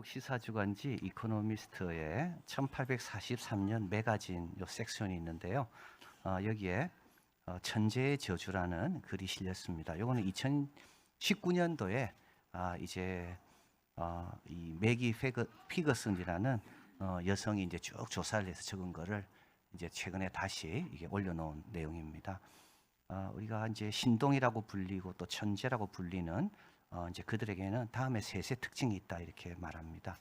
미국 시사주간지 이코노미스트의 1843년 매거진 요 섹션이 있는데요. 여기에 천재의 저주라는 글이 실렸습니다. 요거는 2019년도에 이제 이 매기 피거슨이라는 여성이 이제 쭉 조사를 해서 적은 거를 이제 최근에 다시 이게 올려놓은 내용입니다. 우리가 이제 신동이라고 불리고 또 천재라고 불리는 이제 그들에게는 다음에 세 특징이 있다 이렇게 말합니다.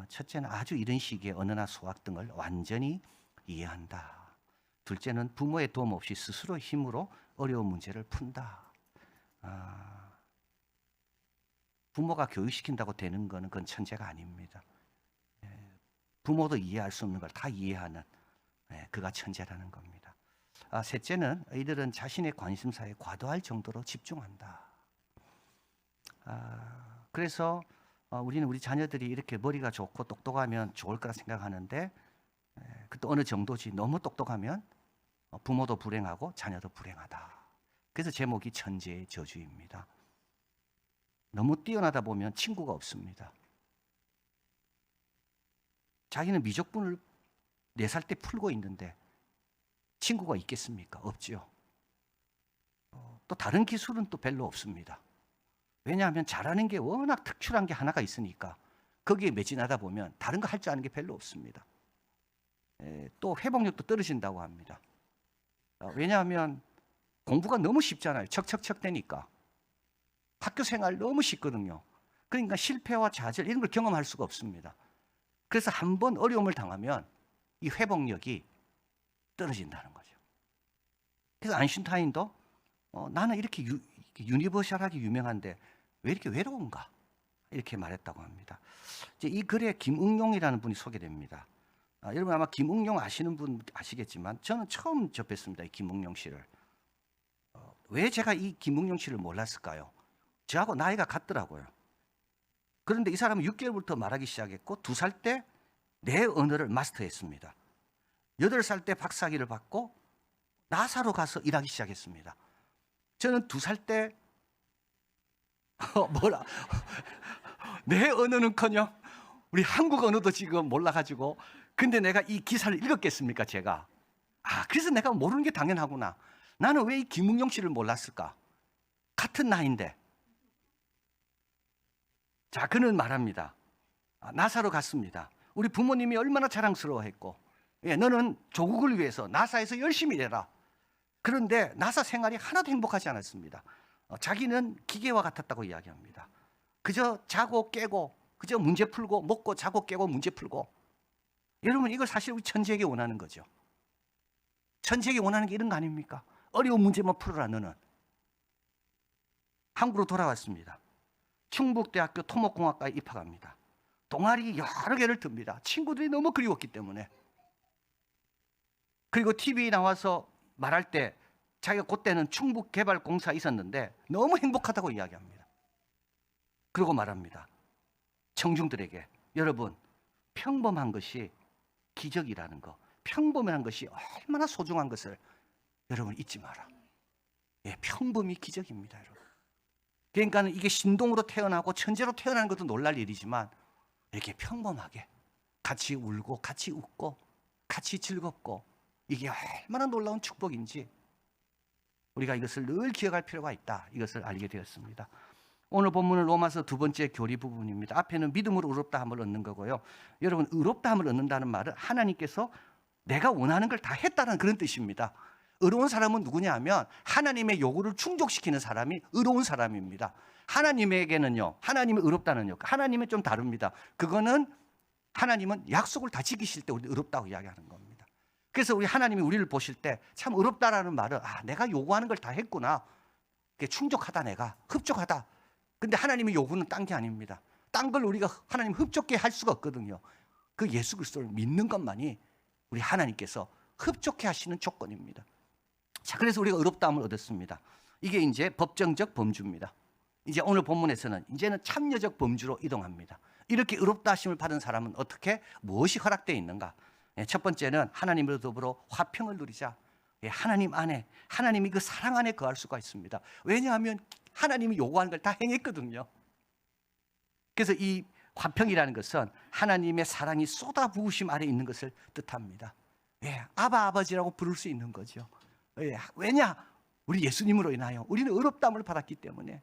첫째는 아주 이른 시기에 언어나 수학 등을 완전히 이해한다. 둘째는 부모의 도움 없이 스스로 힘으로 어려운 문제를 푼다. 부모가 교육시킨다고 되는 거는 그건 천재가 아닙니다. 부모도 이해할 수 없는 걸 다 이해하는 그가 천재라는 겁니다. 셋째는 이들은 자신의 관심사에 과도할 정도로 집중한다. 그래서 우리는 우리 자녀들이 이렇게 머리가 좋고 똑똑하면 좋을 거라 생각하는데 그또 어느 정도지 너무 똑똑하면 부모도 불행하고 자녀도 불행하다. 그래서 제목이 천재의 저주입니다. 너무 뛰어나다 보면 친구가 없습니다. 자기는 미적분을 4살 때 풀고 있는데 친구가 있겠습니까? 없지요. 또 다른 기술은 또 별로 없습니다. 왜냐하면 잘하는 게 워낙 특출한 게 하나가 있으니까 거기에 매진하다 보면 다른 거 할 줄 아는 게 별로 없습니다. 또 회복력도 떨어진다고 합니다. 왜냐하면 공부가 너무 쉽잖아요. 척척척 되니까. 학교 생활 너무 쉽거든요. 그러니까 실패와 좌절 이런 걸 경험할 수가 없습니다. 그래서 한번 어려움을 당하면 이 회복력이 떨어진다는 거죠. 그래서 아인슈타인도 나는 이렇게 유니버셜하게 유명한데 왜 이렇게 외로운가? 이렇게 말했다고 합니다. 이제 이 글에 김응용이라는 분이 소개됩니다. 여러분 아마 김응용 아시는 분 아시겠지만 저는 처음 접했습니다. 이 김응용 씨를. 왜 제가 이 김응용 씨를 몰랐을까요? 저하고 나이가 같더라고요. 그런데 이 사람은 6개월부터 말하기 시작했고 2살 때 내 언어를 마스터했습니다. 8살 때 박사학위를 받고 나사로 가서 일하기 시작했습니다. 저는 2살 때 내 언어는커녕 우리 한국 언어도 지금 몰라가지고 근데 내가 이 기사를 읽었겠습니까 제가? 그래서 내가 모르는 게 당연하구나. 나는 왜 이 김응용 씨를 몰랐을까? 같은 나이인데. 자, 그는 말합니다. 나사로 갔습니다. 우리 부모님이 얼마나 자랑스러워했고 너는 조국을 위해서 나사에서 열심히 일해라. 그런데 나사 생활이 하나도 행복하지 않았습니다. 자기는 기계와 같았다고 이야기합니다. 그저 자고 깨고 그저 문제 풀고 먹고 자고 깨고 문제 풀고. 여러분 이걸 사실 우리 천재에게 원하는 거죠. 천재에게 원하는 게 이런 거 아닙니까? 어려운 문제만 풀어라 너는. 한국으로 돌아왔습니다. 충북대학교 토목공학과에 입학합니다. 동아리 여러 개를 듭니다. 친구들이 너무 그리웠기 때문에. 그리고 TV에 나와서 말할 때 자기가 그때는 충북개발공사에 있었는데 너무 행복하다고 이야기합니다. 그리고 말합니다. 청중들에게 여러분 평범한 것이 기적이라는 거, 평범한 것이 얼마나 소중한 것을 여러분 잊지 마라. 평범이 기적입니다, 여러분. 그러니까 이게 신동으로 태어나고 천재로 태어나는 것도 놀랄 일이지만 이렇게 평범하게 같이 울고 같이 웃고 같이 즐겁고 이게 얼마나 놀라운 축복인지 우리가 이것을 늘 기억할 필요가 있다. 이것을 알게 되었습니다. 오늘 본문은 로마서 2번째 교리 부분입니다. 앞에는 믿음으로 의롭다함을 얻는 거고요. 여러분 의롭다함을 얻는다는 말은 하나님께서 내가 원하는 걸 다 했다는 그런 뜻입니다. 의로운 사람은 누구냐 하면 하나님의 요구를 충족시키는 사람이 의로운 사람입니다. 하나님에게는요, 하나님이 의롭다는요, 하나님은 좀 다릅니다. 그거는 하나님은 약속을 다 지키실 때 우리 의롭다고 이야기하는 겁니다. 그래서 우리 하나님이 우리를 보실 때 참 의롭다라는 말은 내가 요구하는 걸 다 했구나. 그게 충족하다 내가 흡족하다. 근데 하나님의 요구는 딴 게 아닙니다. 딴 걸 우리가 하나님 흡족해 할 수가 없거든요. 그 예수 그리스도를 믿는 것만이 우리 하나님께서 흡족해 하시는 조건입니다. 자, 그래서 우리가 의롭다함을 얻었습니다. 이게 이제 법정적 범주입니다. 이제 오늘 본문에서는 이제는 참여적 범주로 이동합니다. 이렇게 의롭다 하심을 받은 사람은 어떻게 무엇이 허락되어 있는가? 첫 번째는 하나님으로 더불어 화평을 누리자. 하나님 안에, 하나님이 그 사랑 안에 거할 수가 있습니다. 왜냐하면 하나님이 요구하는 걸 다 행했거든요. 그래서 이 화평이라는 것은 하나님의 사랑이 쏟아부으심 아래 있는 것을 뜻합니다. 예, 아바 아버지라고 부를 수 있는 거죠. 예, 왜냐? 우리 예수님으로 인하여 우리는 의롭다함을 받았기 때문에.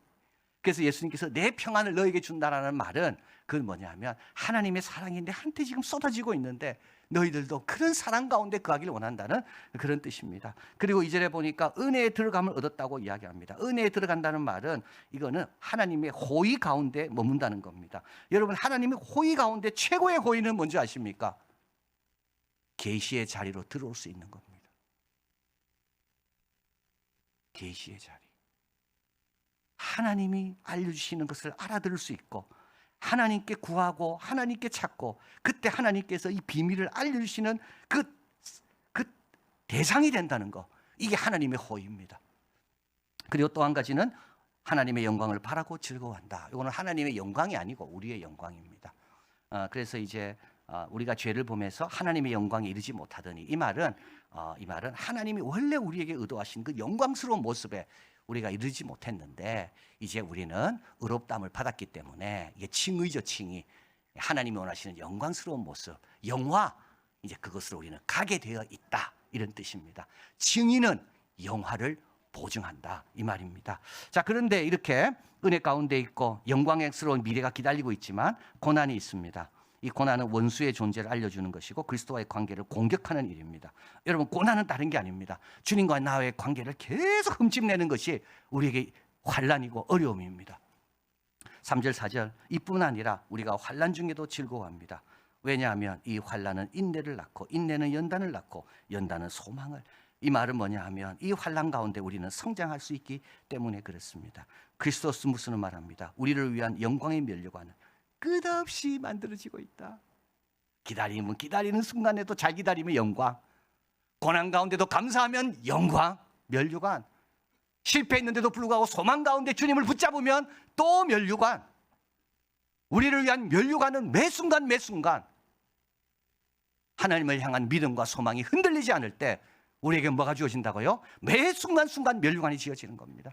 그래서 예수님께서 내 평안을 너에게 준다라는 말은 그건 뭐냐면 하나님의 사랑이 내한테 지금 쏟아지고 있는데 너희들도 그런 사랑 가운데 거하기를 원한다는 그런 뜻입니다. 그리고 2절에 보니까 은혜에 들어감을 얻었다고 이야기합니다. 은혜에 들어간다는 말은 이거는 하나님의 호의 가운데 머문다는 겁니다. 여러분, 하나님의 호의 가운데 최고의 호의는 뭔지 아십니까? 계시의 자리로 들어올 수 있는 겁니다. 계시의 자리. 하나님이 알려주시는 것을 알아들을 수 있고 하나님께 구하고 하나님께 찾고 그때 하나님께서 이 비밀을 알려주시는 그 대상이 된다는 거, 이게 하나님의 호의입니다. 그리고 또 한 가지는 하나님의 영광을 바라고 즐거워한다. 이거는 하나님의 영광이 아니고 우리의 영광입니다. 그래서 이제 우리가 죄를 보면서 하나님의 영광에 이르지 못하더니 이 말은 하나님이 원래 우리에게 의도하신 그 영광스러운 모습에 우리가 이르지 못했는데 이제 우리는 의롭다함을 받았기 때문에 이게 칭의죠, 칭의. 하나님이 원하시는 영광스러운 모습, 영화, 이제 그것으로 우리는 가게 되어 있다, 이런 뜻입니다. 칭의는 영화를 보증한다, 이 말입니다. 자, 그런데 이렇게 은혜 가운데 있고 영광스러운 미래가 기다리고 있지만 고난이 있습니다. 이 고난은 원수의 존재를 알려주는 것이고 그리스도와의 관계를 공격하는 일입니다. 여러분, 고난은 다른 게 아닙니다. 주님과 나의 관계를 계속 흠집내는 것이 우리에게 환난이고 어려움입니다. 3절 4절, 이뿐 아니라 우리가 환난 중에도 즐거워합니다. 왜냐하면 이 환난은 인내를 낳고 인내는 연단을 낳고 연단은 소망을. 이 말은 뭐냐 하면 이 환난 가운데 우리는 성장할 수 있기 때문에 그렇습니다. 크리스토스무스는 말합니다. 우리를 위한 영광의 면류관은 끝없이 만들어지고 있다. 기다리면 기다리는 순간에도 잘 기다리면 영광, 고난 가운데도 감사하면 영광, 면류관, 실패했는데도 불구하고 소망 가운데 주님을 붙잡으면 또 면류관. 우리를 위한 면류관은 매 순간 매 순간 하나님을 향한 믿음과 소망이 흔들리지 않을 때 우리에게 뭐가 주어진다고요? 매 순간순간 면류관이 지어지는 겁니다.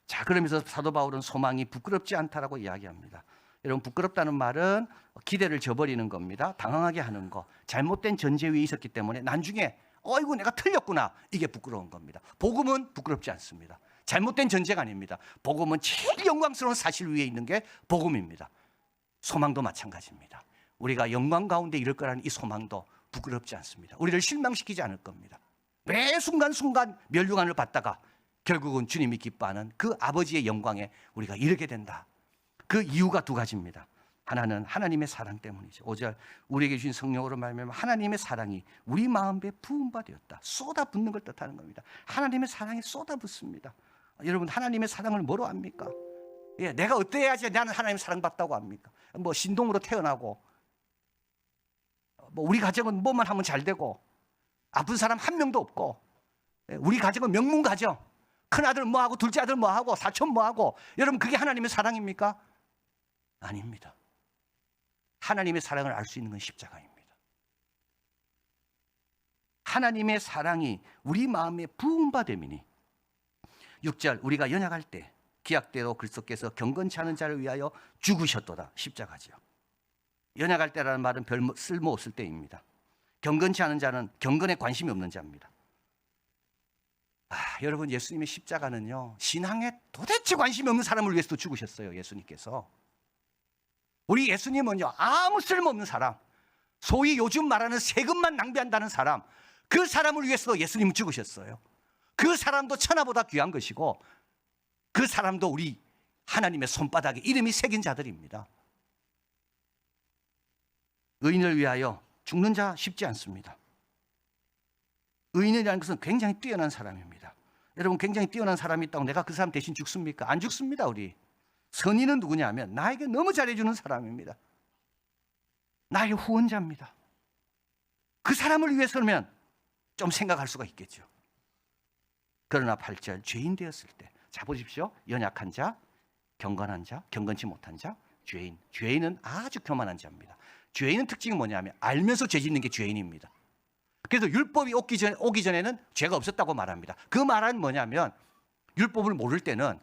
자, 그러면서 사도 바울은 소망이 부끄럽지 않다라고 이야기합니다. 여러분, 부끄럽다는 말은 기대를 저버리는 겁니다. 당황하게 하는 거, 잘못된 전제 위에 있었기 때문에 나중에 어이구 내가 틀렸구나, 이게 부끄러운 겁니다. 복음은 부끄럽지 않습니다. 잘못된 전제가 아닙니다. 복음은 제일 영광스러운 사실 위에 있는 게 복음입니다. 소망도 마찬가지입니다. 우리가 영광 가운데 이를 거라는 이 소망도 부끄럽지 않습니다. 우리를 실망시키지 않을 겁니다. 매 순간순간 면류관을 받다가 결국은 주님이 기뻐하는 그 아버지의 영광에 우리가 이르게 된다. 그 이유가 두 가지입니다. 하나는 하나님의 사랑 때문이죠. 5절, 우리에게 주신 성령으로 말미암아 하나님의 사랑이 우리 마음에 부은 바 되었다. 쏟아붓는 걸 뜻하는 겁니다. 하나님의 사랑이 쏟아붓습니다. 여러분, 하나님의 사랑을 뭐로 압니까? 예, 내가 어때야지 나는 하나님의 사랑받다고 합니까? 뭐 신동으로 태어나고 뭐 우리 가정은 뭐만 하면 잘 되고 아픈 사람 한 명도 없고, 우리 가정은 명문 가정, 큰아들 뭐하고 둘째 아들 뭐하고 사촌 뭐하고. 여러분, 그게 하나님의 사랑입니까? 아닙니다. 하나님의 사랑을 알 수 있는 건 십자가입니다. 하나님의 사랑이 우리 마음에 부은 바 됨이니. 6절, 우리가 연약할 때 기약대로 그리스도께서 경건치 않은 자를 위하여 죽으셨도다. 십자가지요. 연약할 때라는 말은 별 쓸모없을 때입니다. 경건치 않은 자는 경건에 관심이 없는 자입니다. 여러분, 예수님의 십자가는요, 신앙에 도대체 관심이 없는 사람을 위해서도 죽으셨어요. 예수님께서. 우리 예수님은요, 아무 쓸모없는 사람, 소위 요즘 말하는 세금만 낭비한다는 사람, 그 사람을 위해서도 예수님은 죽으셨어요. 그 사람도 천하보다 귀한 것이고 그 사람도 우리 하나님의 손바닥에 이름이 새긴 자들입니다. 의인을 위하여 죽는 자 쉽지 않습니다. 의인이라는 것은 굉장히 뛰어난 사람입니다. 여러분, 굉장히 뛰어난 사람이 있다고 내가 그 사람 대신 죽습니까? 안 죽습니다. 우리 선인은 누구냐 하면 나에게 너무 잘해주는 사람입니다. 나의 후원자입니다. 그 사람을 위해서면 좀 생각할 수가 있겠죠. 그러나 8절, 죄인 되었을 때, 자 보십시오. 연약한 자, 경건한 자, 경건치 못한 자, 죄인. 죄인은 아주 교만한 자입니다. 죄인은 특징이 뭐냐면 알면서 죄 짓는 게 죄인입니다. 그래서 율법이 오기 전에는 죄가 없었다고 말합니다. 그 말은 뭐냐면 율법을 모를 때는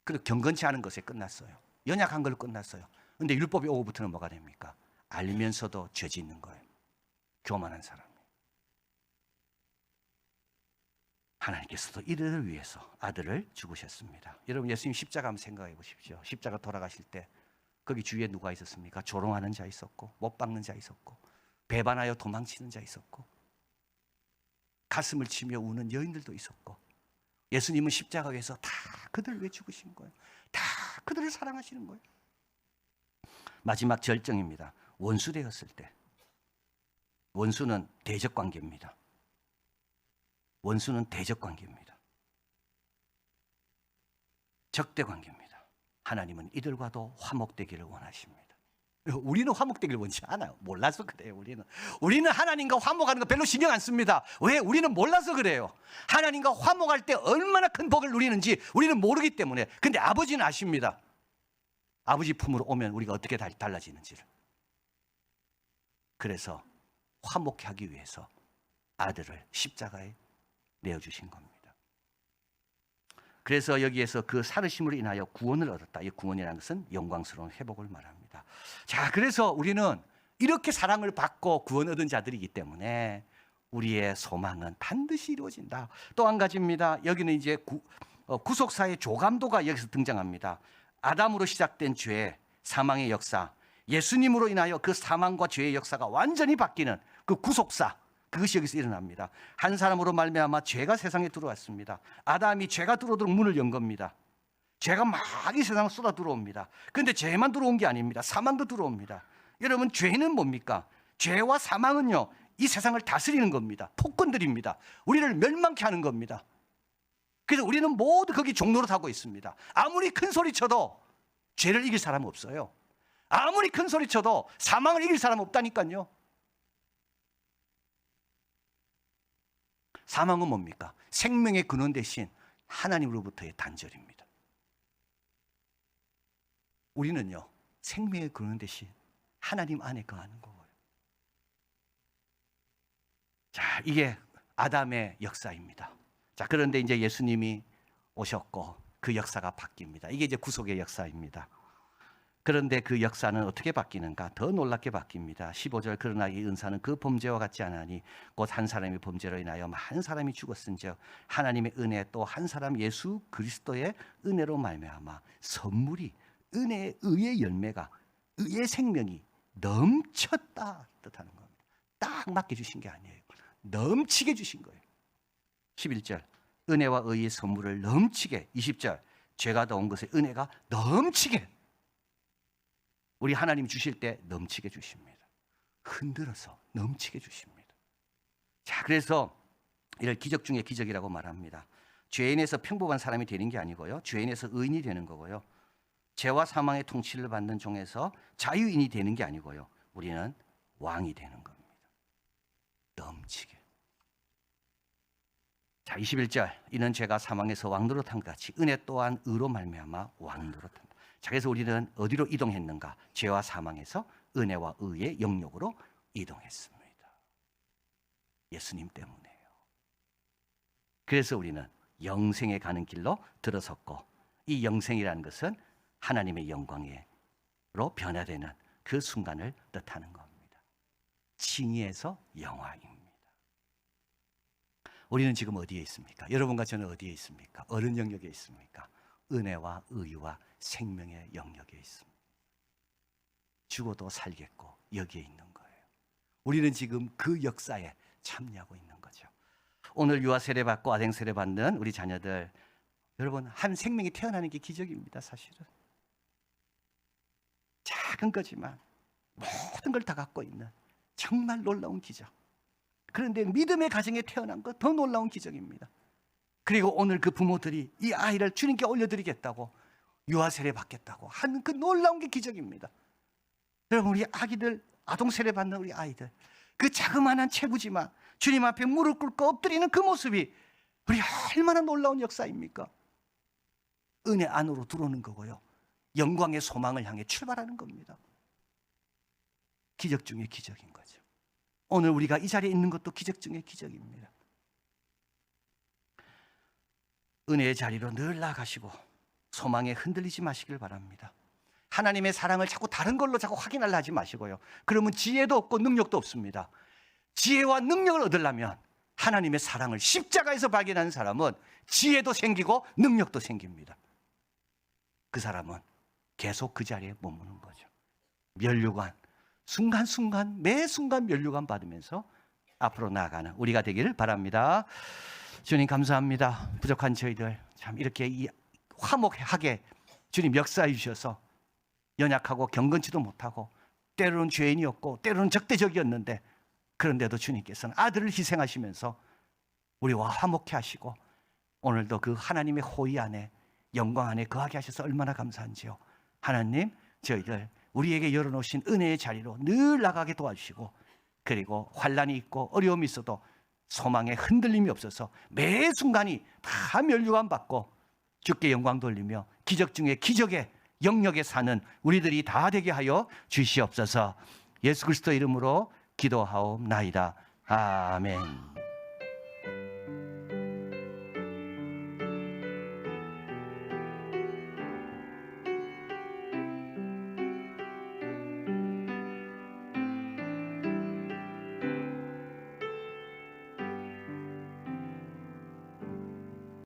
그 경건치 않은 것에 끝났어요. 연약한 걸로 끝났어요. 근데 율법이 오고부터는 뭐가 됩니까? 알면서도 죄 짓는 거예요. 교만한 사람. 하나님께서도 이들을 위해서 아들을 죽으셨습니다. 여러분, 예수님 십자가 한번 생각해 보십시오. 십자가 돌아가실 때 거기 주위에 누가 있었습니까? 조롱하는 자 있었고, 못 박는 자 있었고, 배반하여 도망치는 자 있었고, 가슴을 치며 우는 여인들도 있었고, 예수님은 십자가 위에서 다 그들을 위해 죽으신 거예요. 다 그들을 사랑하시는 거예요. 마지막 절정입니다. 원수 되었을 때, 원수는 대적 관계입니다. 원수는 대적 관계입니다. 적대 관계입니다. 하나님은 이들과도 화목되기를 원하십니다. 우리는 화목되기를 원치 않아요. 몰라서 그래요. 우리는 하나님과 화목하는 거 별로 신경 안 씁니다. 왜? 우리는 몰라서 그래요. 하나님과 화목할 때 얼마나 큰 복을 누리는지 우리는 모르기 때문에. 근데 아버지는 아십니다. 아버지 품으로 오면 우리가 어떻게 달라지는지를. 그래서 화목해 하기 위해서 아들을 십자가에 내어주신 겁니다. 그래서 여기에서 그 살으심으로 인하여 구원을 얻었다. 이 구원이라는 것은 영광스러운 회복을 말합니다. 자, 그래서 우리는 이렇게 사랑을 받고 구원 얻은 자들이기 때문에 우리의 소망은 반드시 이루어진다. 또 한 가지입니다. 여기는 이제 구속사의 조감도가 여기서 등장합니다. 아담으로 시작된 죄, 사망의 역사, 예수님으로 인하여 그 사망과 죄의 역사가 완전히 바뀌는 그 구속사, 그것이 여기서 일어납니다. 한 사람으로 말미암아 죄가 세상에 들어왔습니다. 아담이 죄가 들어오도록 문을 연 겁니다. 죄가 막 이 세상에 쏟아 들어옵니다. 그런데 죄만 들어온 게 아닙니다. 사망도 들어옵니다. 여러분, 죄는 뭡니까? 죄와 사망은요, 이 세상을 다스리는 겁니다. 폭군들입니다. 우리를 멸망케 하는 겁니다. 그래서 우리는 모두 거기 종노릇하고 있습니다. 아무리 큰 소리 쳐도 죄를 이길 사람은 없어요. 아무리 큰 소리 쳐도 사망을 이길 사람은 없다니까요. 사망은 뭡니까? 생명의 근원 대신 하나님으로부터의 단절입니다. 우리는요, 생명의 근원 대신 하나님 안에 거하는 거예요. 자, 이게 아담의 역사입니다. 자, 그런데 이제 예수님이 오셨고 그 역사가 바뀝니다. 이게 이제 구속의 역사입니다. 그런데 그 역사는 어떻게 바뀌는가? 더 놀랍게 바뀝니다. 15절, 그러나 이 은사는 그 범죄와 같지 않으니 곧 한 사람의 범죄로 인하여 한 사람이 죽었은즉 하나님의 은혜 또 한 사람 예수 그리스도의 은혜로 말미암아 선물이 은혜의 의의 열매가 의의 생명이 넘쳤다 뜻하는 겁니다. 딱 맞게 주신 게 아니에요. 넘치게 주신 거예요. 11절, 은혜와 의의 선물을 넘치게. 20절, 죄가 더온 것에 은혜가 넘치게. 우리 하나님 주실 때 넘치게 주십니다. 흔들어서 넘치게 주십니다. 자, 그래서 이를 기적 중에 기적이라고 말합니다. 죄인에서 평범한 사람이 되는 게 아니고요, 죄인에서 의인이 되는 거고요, 죄와 사망의 통치를 받는 종에서 자유인이 되는 게 아니고요, 우리는 왕이 되는 겁니다. 넘치게. 자, 21절, 이는 죄가 사망에서 왕노릇한 것 같이 은혜 또한 의로 말미암아 왕노릇한다. 자, 그래서 우리는 어디로 이동했는가? 죄와 사망에서 은혜와 의의 영역으로 이동했습니다. 예수님 때문에요. 그래서 우리는 영생에 가는 길로 들어섰고, 이 영생이라는 것은 하나님의 영광으로 변화되는 그 순간을 뜻하는 겁니다. 칭의에서 영화입니다. 우리는 지금 어디에 있습니까? 여러분과 저는 어디에 있습니까? 어느 영역에 있습니까? 은혜와 의와 생명의 영역에 있습니다. 죽어도 살겠고 여기에 있는 거예요. 우리는 지금 그 역사에 참여하고 있는 거죠. 오늘 유아 세례 받고 아생 세례 받는 우리 자녀들, 여러분, 한 생명이 태어나는 게 기적입니다. 사실은 작은 거지만 모든 걸 다 갖고 있는 정말 놀라운 기적. 그런데 믿음의 가정에 태어난 것 더 놀라운 기적입니다. 그리고 오늘 그 부모들이 이 아이를 주님께 올려드리겠다고 유아 세례 받겠다고 하는 그 놀라운 게 기적입니다. 여러분, 우리 아기들, 아동 세례 받는 우리 아이들, 그 자그마한 체부지만 주님 앞에 무릎 꿇고 엎드리는 그 모습이 우리 얼마나 놀라운 역사입니까? 은혜 안으로 들어오는 거고요, 영광의 소망을 향해 출발하는 겁니다. 기적 중에 기적인 거죠. 오늘 우리가 이 자리에 있는 것도 기적 중에 기적입니다. 은혜의 자리로 늘 나가시고 소망에 흔들리지 마시길 바랍니다. 하나님의 사랑을 자꾸 다른 걸로 자꾸 확인하려 하지 마시고요. 그러면 지혜도 없고 능력도 없습니다. 지혜와 능력을 얻으려면 하나님의 사랑을 십자가에서 발견하는 사람은 지혜도 생기고 능력도 생깁니다. 그 사람은 계속 그 자리에 머무는 거죠. 면류관, 순간순간 매 순간 면류관 받으면서 앞으로 나아가는 우리가 되기를 바랍니다. 주님 감사합니다. 부족한 저희들 참 이렇게 화목하게 주님 역사해 주셔서 연약하고 경건치도 못하고 때로는 죄인이었고 때로는 적대적이었는데 그런데도 주님께서는 아들을 희생하시면서 우리와 화목해 하시고 오늘도 그 하나님의 호의 안에 영광 안에 거하게 하셔서 얼마나 감사한지요. 하나님 저희들 우리에게 열어놓으신 은혜의 자리로 늘 나가게 도와주시고 그리고 환난이 있고 어려움이 있어도 소망에 흔들림이 없어서 매 순간이 다 면류관 받고 주께 영광 돌리며 기적 중에 기적의 영역에 사는 우리들이 다 되게 하여 주시옵소서. 예수 그리스도 이름으로 기도하옵나이다. 아멘.